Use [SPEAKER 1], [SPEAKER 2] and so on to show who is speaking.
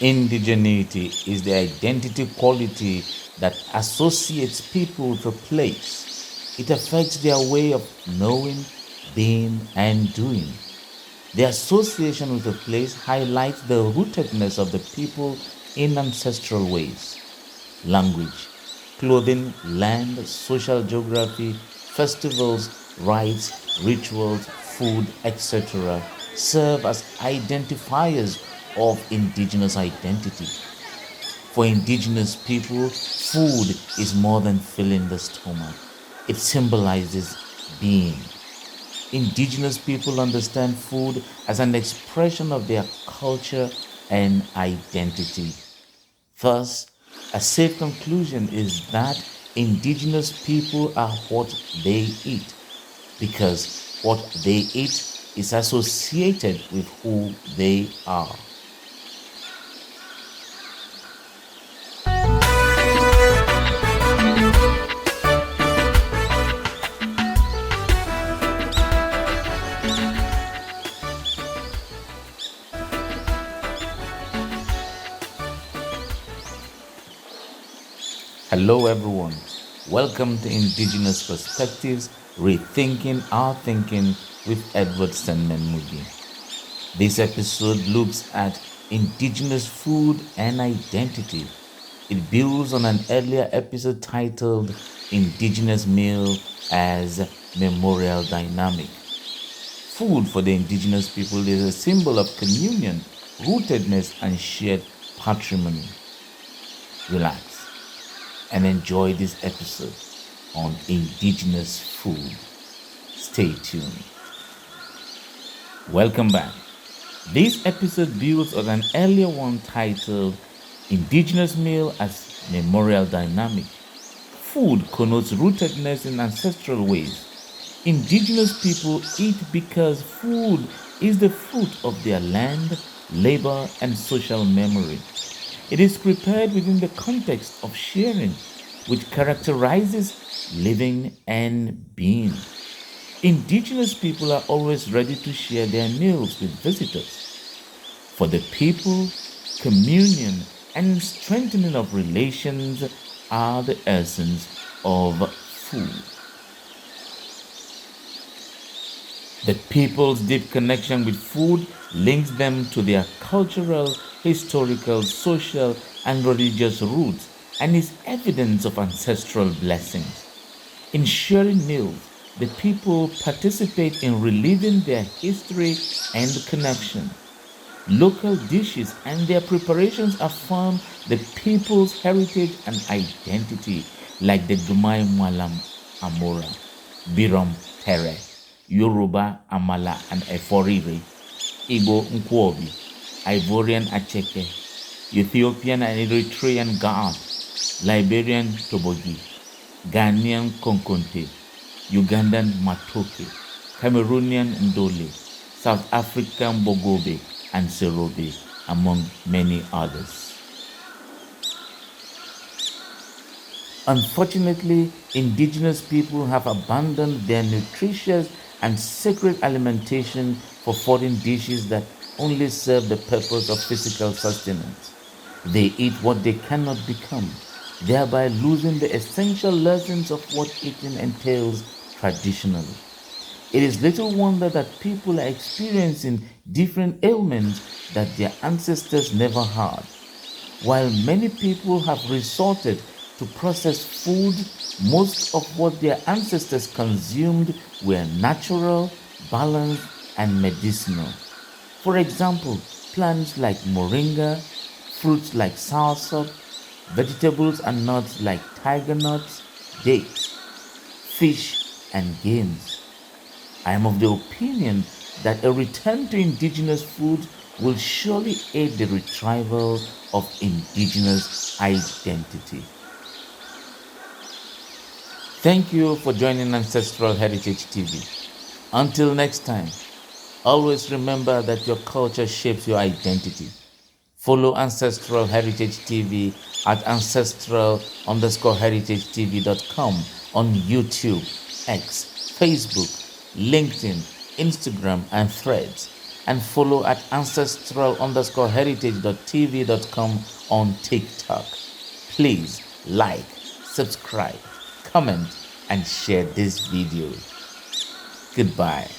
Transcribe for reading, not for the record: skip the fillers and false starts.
[SPEAKER 1] Indigeneity is the identity quality that associates people with a place. It affects their way of knowing, being, and doing. The association with a place highlights the rootedness of the people in ancestral ways. Language, clothing, land, social geography, festivals, rites, rituals, food, etc., serve as identifiers of indigenous identity. For indigenous people, food is more than filling the stomach, it symbolizes being. Indigenous people understand food as an expression of their culture and identity. Thus, a safe conclusion is that indigenous people are what they eat because what they eat is associated with who they are. Hello, everyone. Welcome to Indigenous Perspectives, Rethinking Our Thinking with Edward Sandman Moody. This episode looks at indigenous food and identity. It builds on an earlier episode titled Indigenous Meal as Memorial Dynamic. Food for the indigenous people is a symbol of communion, rootedness, and shared patrimony. Relax and enjoy this episode on indigenous food. Stay tuned. Welcome back. This episode builds on an earlier one titled Indigenous Meal as Memorial Dynamic. Food connotes rootedness in ancestral ways. Indigenous people eat because food is the fruit of their land, labor, and social memory. It is prepared within the context of sharing, which characterizes living and being. Indigenous people are always ready to share their meals with visitors. For the people, communion and strengthening of relations are the essence of food. The people's deep connection with food links them to their cultural, historical, social, and religious roots and is evidence of ancestral blessings. In sharing meals, the people participate in reliving their history and connection. Local dishes and their preparations affirm the people's heritage and identity, like the Dumai Malam Amora, Biram Tere, Yoruba Amala and Eforire, Igbo Nkwobi, Ivorian Acheke, Ethiopian and Eritrean Gaat, Liberian Tobogi, Ghanaian Konkonte, Ugandan Matoke, Cameroonian Ndole, South African Bogobe and Serobe, among many others. Unfortunately, indigenous people have abandoned their nutritious and sacred alimentation for foreign dishes that only serve the purpose of physical sustenance. They eat what they cannot become, thereby losing the essential lessons of what eating entails traditionally. It is little wonder that people are experiencing different ailments that their ancestors never had. While many people have resorted to processed food, most of what their ancestors consumed were natural, balanced, and medicinal. For example, plants like moringa, fruits like soursop, vegetables and nuts like tiger nuts, dates, fish, and games. I am of the opinion that a return to indigenous food will surely aid the retrieval of indigenous identity. Thank you for joining Ancestral Heritage TV. Until next time, always remember that your culture shapes your identity. Follow Ancestral Heritage TV at ancestral_heritagetv.com on YouTube, X, Facebook, LinkedIn, Instagram, and Threads. and follow at ancestral_heritage.tv.com on TikTok. Please like, subscribe, comment, and share this video. Goodbye.